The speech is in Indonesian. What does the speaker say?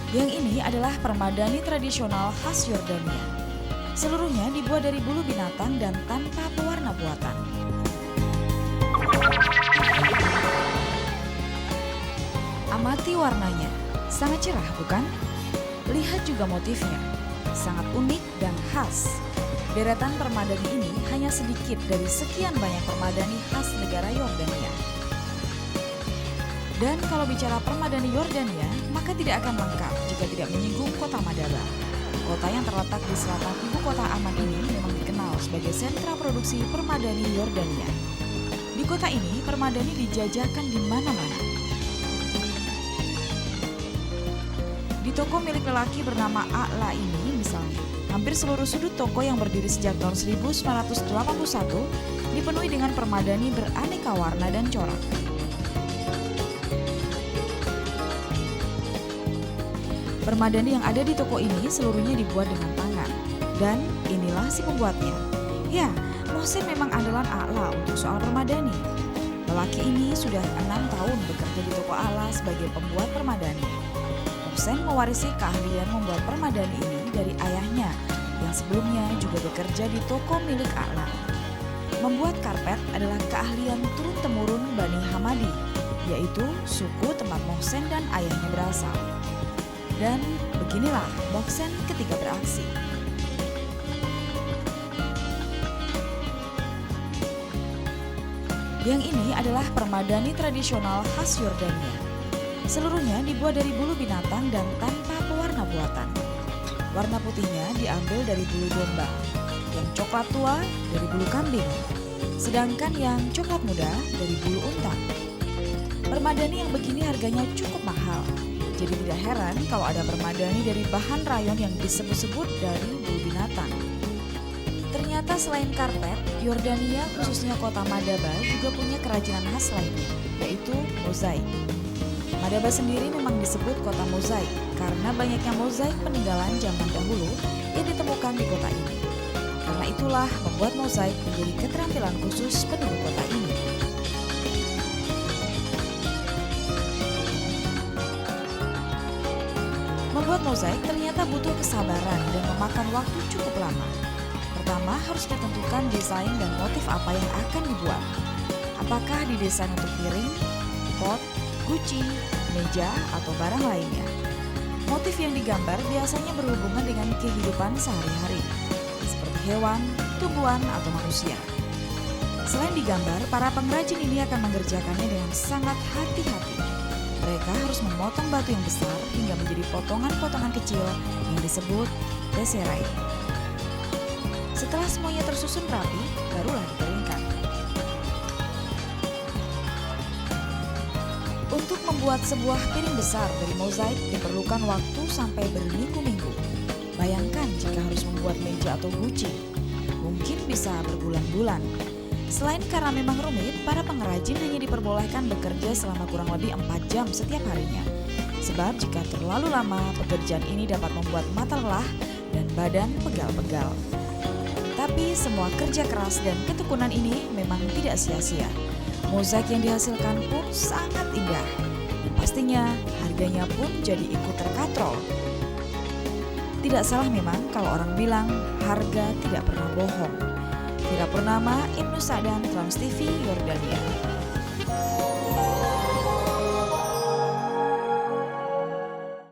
Yang ini adalah permadani tradisional khas Yordania. Seluruhnya dibuat dari bulu binatang dan tanpa pewarna buatan. Amati warnanya, sangat cerah bukan? Lihat juga motifnya, sangat unik dan khas. Deretan permadani ini hanya sedikit dari sekian banyak permadani khas negara Yordania. Dan kalau bicara permadani Yordania, maka tidak akan lengkap jika tidak menyinggung kota Madaba. Kota yang terletak di selatan ibu kota Amman ini memang dikenal sebagai sentra produksi permadani Yordania. Di kota ini, permadani dijajakan di mana-mana. Di toko milik lelaki bernama A'la ini misalnya, hampir seluruh sudut toko yang berdiri sejak tahun 1981 dipenuhi dengan permadani beraneka warna dan corak. Permadani yang ada di toko ini seluruhnya dibuat dengan tangan. Dan inilah si pembuatnya. Ya, Mohsen memang andalan A'la untuk soal permadani. Lelaki ini sudah 6 tahun bekerja di toko A'la sebagai pembuat permadani. Mohsen mewarisi keahlian membuat permadani ini dari ayahnya yang sebelumnya juga bekerja di toko milik A'la. Membuat karpet adalah keahlian turun-temurun Bani Hamadi, yaitu suku tempat Mohsen dan ayahnya berasal. Dan beginilah Mohsen ketika beraksi. Yang ini adalah permadani tradisional khas Yordania. Seluruhnya dibuat dari bulu binatang dan tanpa pewarna buatan. Warna putihnya diambil dari bulu domba, yang coklat tua dari bulu kambing, sedangkan yang coklat muda dari bulu unta. Permadani yang begini harganya cukup mahal. Jadi tidak heran kalau ada permadani dari bahan rayon yang disebut-sebut dari bulu binatang. Ternyata selain karpet, Yordania khususnya kota Madaba juga punya kerajinan khas lainnya, yaitu mozaik. Madaba sendiri memang disebut kota mozaik karena banyaknya mozaik peninggalan zaman dahulu yang ditemukan di kota ini. Karena itulah membuat mozaik menjadi keterampilan khusus penduduk kota ini. Membuat mozaik ternyata butuh kesabaran dan memakan waktu cukup lama. Pertama harus ditentukan desain dan motif apa yang akan dibuat. Apakah didesain untuk piring, pot, guci, meja, atau barang lainnya. Motif yang digambar biasanya berhubungan dengan kehidupan sehari-hari, seperti hewan, tumbuhan, atau manusia. Selain digambar, para pengrajin ini akan mengerjakannya dengan sangat hati-hati. Mereka harus memotong batu yang besar hingga menjadi potongan-potongan kecil yang disebut tesserae. Setelah semuanya tersusun rapi, barulah dikeringkan. Untuk membuat sebuah piring besar dari mozaik diperlukan waktu sampai berminggu-minggu. Bayangkan jika harus membuat meja atau guci, mungkin bisa berbulan-bulan. Selain karena memang rumit, para pengrajin hanya diperbolehkan bekerja selama kurang lebih 4 jam setiap harinya. Sebab jika terlalu lama, pekerjaan ini dapat membuat mata lelah dan badan pegal-pegal. Tapi semua kerja keras dan ketekunan ini memang tidak sia-sia. Mozaik yang dihasilkan pun sangat indah. Dan pastinya harganya pun jadi ikut terkatrol. Tidak salah memang kalau orang bilang harga tidak pernah bohong. Vira Purnama, Ibnu Sa'dan, Trans TV, Yordania.